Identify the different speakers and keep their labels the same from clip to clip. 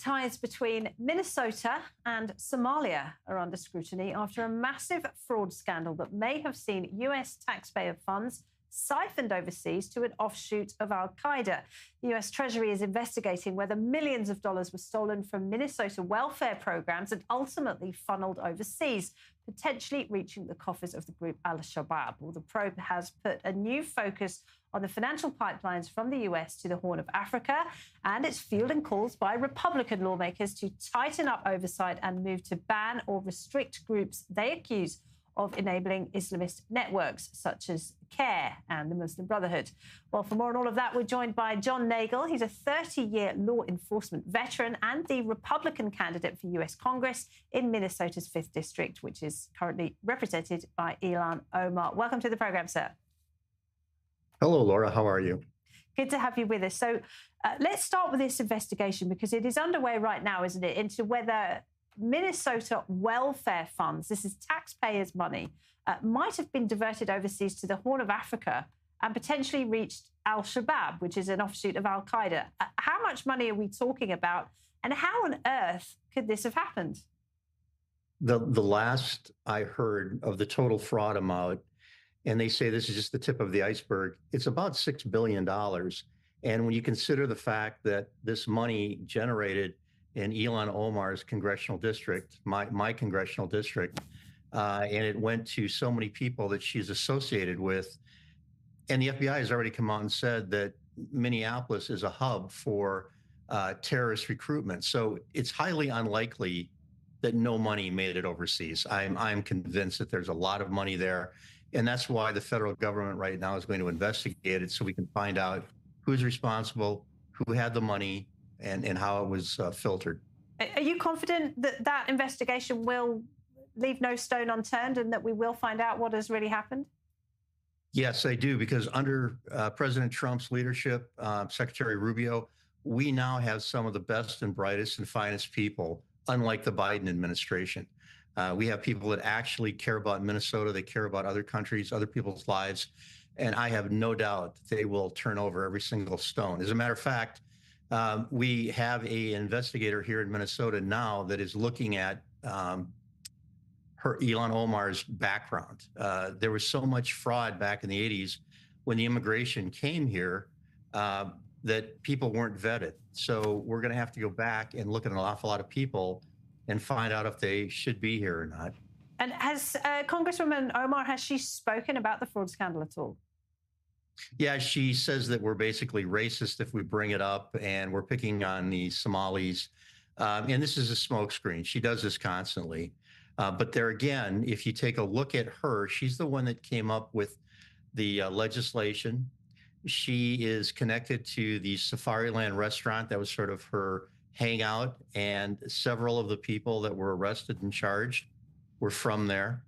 Speaker 1: ties between Minnesota and Somalia are under scrutiny after a massive fraud scandal that may have seen US taxpayer funds siphoned overseas to an offshoot of al-Qaeda. The US Treasury is investigating whether millions of dollars were stolen from Minnesota welfare programs and ultimately funneled overseas, potentially reaching the coffers of the group al-Shabaab. Well, the probe has put a new focus on the financial pipelines from the US to the Horn of Africa, and it's fielding calls by Republican lawmakers to tighten up oversight and move to ban or restrict groups they accuse of enabling Islamist networks such as CARE and the Muslim Brotherhood. Well, for more on all of that, we're joined by John Nagel. He's a 30-year law enforcement veteran and the Republican candidate for US Congress in Minnesota's 5th District, which is currently represented by Ilhan Omar. Welcome to the program, sir.
Speaker 2: Hello, Laura. How are you?
Speaker 1: Good to have you with us. So let's start with this investigation because it is underway right now, isn't it, into whether Minnesota welfare funds, this is taxpayers' money, might have been diverted overseas to the Horn of Africa and potentially reached al-Shabaab, which is an offshoot of al-Qaeda. How much money are we talking about, and how on earth could this have happened?
Speaker 2: The last I heard of the total fraud amount, and they say this is just the tip of the iceberg, it's about $6 billion. And when you consider the fact that this money generated in Ilhan Omar's congressional district, my congressional district, and it went to so many people that she's associated with. And the FBI has already come out and said that Minneapolis is a hub for terrorist recruitment. So it's highly unlikely that no money made it overseas. I'm convinced that there's a lot of money there. And that's why the federal government right now is going to investigate it so we can find out who's responsible, who had the money, and how it was filtered.
Speaker 1: Are you confident that that investigation will leave no stone unturned and that we will find out what has really happened?
Speaker 2: Yes, I do, because under President Trump's leadership, Secretary Rubio, we now have some of the best and brightest and finest people, unlike the Biden administration. We have people that actually care about Minnesota. They care about other countries, other people's lives. And I have no doubt that they will turn over every single stone. As a matter of fact, we have an investigator here in Minnesota now that is looking at Ilhan Omar's background. There was so much fraud back in the 80s when the immigration came here that people weren't vetted. So we're going to have to go back and look at an awful lot of people and find out if they should be here or not.
Speaker 1: And has Congresswoman Omar, has she spoken about the fraud scandal at all?
Speaker 2: Yeah, she says that we're basically racist if we bring it up, and we're picking on the Somalis. And this is a smokescreen. She does this constantly. But there again, if you take a look at her, she's the one that came up with the legislation. She is connected to the Safariland restaurant. That was sort of her hangout. And several of the people that were arrested and charged were from there.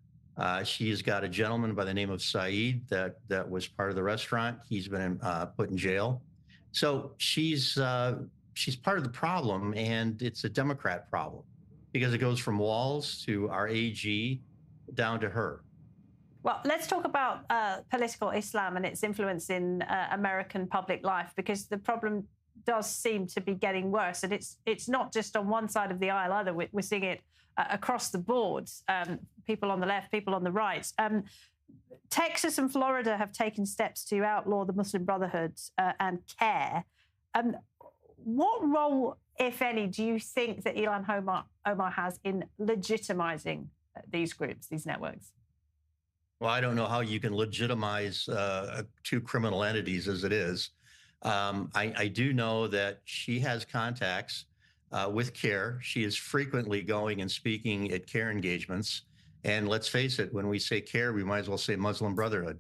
Speaker 2: She's got a gentleman by the name of Saeed that was part of the restaurant. He's been put in jail. So she's part of the problem, and it's a Democrat problem because it goes from Walz to our AG down to her.
Speaker 1: Well, let's talk about political Islam and its influence in American public life, because the problem does seem to be getting worse. And it's not just on one side of the aisle either. We're seeing it across the board, people on the left, people on the right. Texas and Florida have taken steps to outlaw the Muslim Brotherhood and CARE. What role, if any, do you think that Ilhan Omar has in legitimizing these groups, these networks?
Speaker 2: Well, I don't know how you can legitimize two criminal entities as it is. I do know that she has contacts with CARE. She is frequently going and speaking at CARE engagements. And let's face it, when we say CARE, we might as well say Muslim Brotherhood.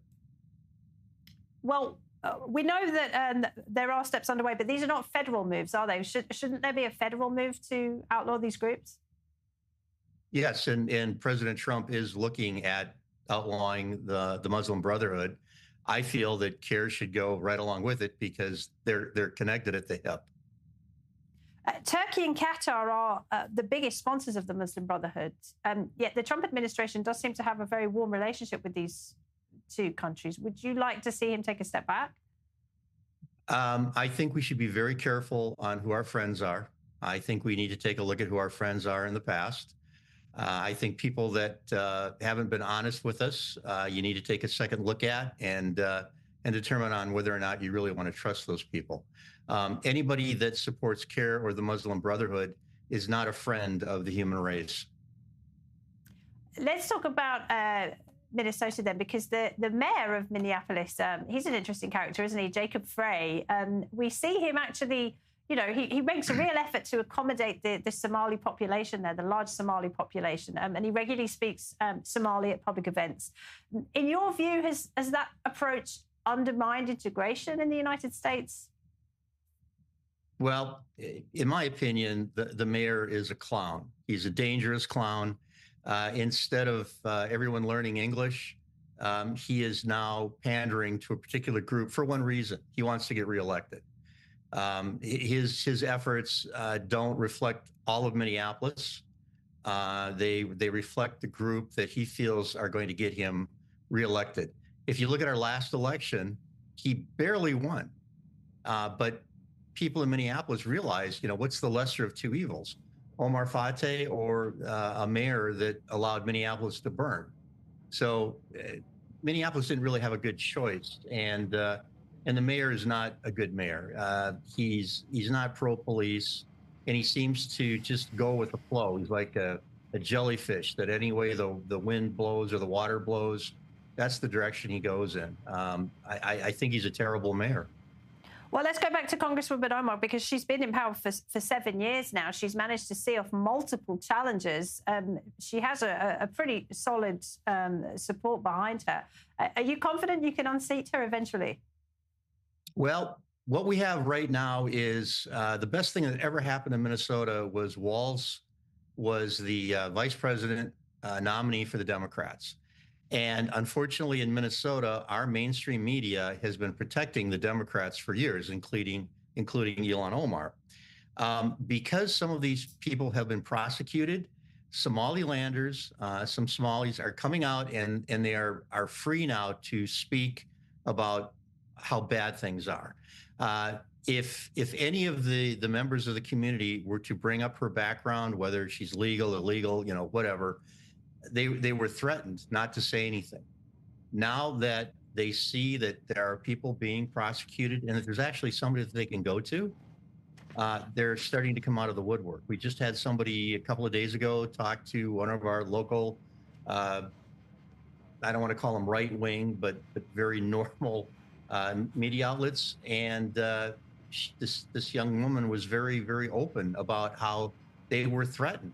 Speaker 1: Well, we know that there are steps underway, but these are not federal moves, are they? Shouldn't there be a federal move to outlaw these groups?
Speaker 2: Yes, and President Trump is looking at outlawing the Muslim Brotherhood. I feel that CARE should go right along with it because they're connected at the hip.
Speaker 1: Turkey and Qatar are the biggest sponsors of the Muslim Brotherhood. Yet the Trump administration does seem to have a very warm relationship with these two countries. Would you like to see him take a step back?
Speaker 2: I think we should be very careful on who our friends are. I think we need to take a look at who our friends are in the past. I think people that haven't been honest with us, you need to take a second look at and determine on whether or not you really want to trust those people. Anybody that supports CARE or the Muslim Brotherhood is not a friend of the human race.
Speaker 1: Let's talk about Minnesota then, because the mayor of Minneapolis, he's an interesting character, isn't he? Jacob Frey. We see him actually, you know, he makes a real effort to accommodate the Somali population there, the large Somali population, and he regularly speaks Somali at public events. In your view, has that approach undermined integration in the United States?
Speaker 2: Well, in my opinion, the mayor is a clown. He's a dangerous clown. Instead of everyone learning English, he is now pandering to a particular group for one reason. He wants to get reelected. His efforts don't reflect all of Minneapolis. They reflect the group that he feels are going to get him reelected. If you look at our last election, he barely won. But people in Minneapolis realized, you know, what's the lesser of two evils? Omar Fateh or a mayor that allowed Minneapolis to burn. So Minneapolis didn't really have a good choice, and the mayor is not a good mayor. He's not pro-police, and he seems to just go with the flow. He's like a jellyfish that any way the wind blows or the water blows, that's the direction he goes in. I think he's a terrible mayor.
Speaker 1: Well, let's go back to Congresswoman Omar, because she's been in power for 7 years now. She's managed to see off multiple challenges. She has a pretty solid support behind her. Are you confident you can unseat her eventually?
Speaker 2: Well, what we have right now is the best thing that ever happened in Minnesota was Walz was the vice president nominee for the Democrats. And unfortunately, in Minnesota, our mainstream media has been protecting the Democrats for years, including Ilhan Omar. Because some of these people have been prosecuted, Somalilanders, some Somalis are coming out and they are free now to speak about how bad things are. If any of the members of the community were to bring up her background, whether she's legal, illegal, you know, whatever, they were threatened not to say anything. Now that they see that there are people being prosecuted and that there's actually somebody that they can go to, they're starting to come out of the woodwork. We just had somebody a couple of days ago talk to one of our local, I don't want to call them right wing, but very normal media outlets. And this young woman was very, very open about how they were threatened.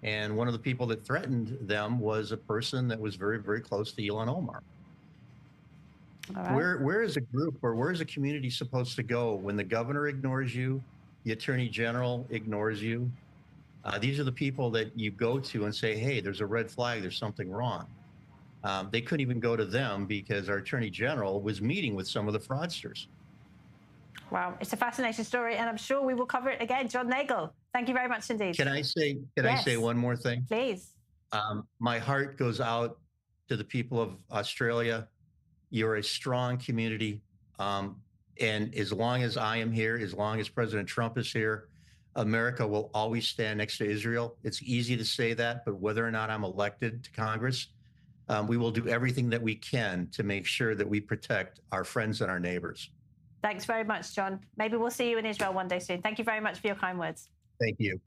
Speaker 2: And one of the people that threatened them was a person that was very, very close to Ilhan Omar. All right. Where is a group or where is a community supposed to go when the governor ignores you, the attorney general ignores you? These are the people that you go to and say, hey, there's a red flag, there's something wrong. They couldn't even go to them because our attorney general was meeting with some of the fraudsters.
Speaker 1: Wow, it's a fascinating story, and I'm sure we will cover it again. John Nagel, thank you very much indeed.
Speaker 2: Can I say one more thing?
Speaker 1: Please.
Speaker 2: My heart goes out to the people of Australia. You're a strong community. And as long as I am here, as long as President Trump is here, America will always stand next to Israel. It's easy to say that, but whether or not I'm elected to Congress, we will do everything that we can to make sure that we protect our friends and our neighbors.
Speaker 1: Thanks very much, John. Maybe we'll see you in Israel one day soon. Thank you very much for your kind words.
Speaker 2: Thank you.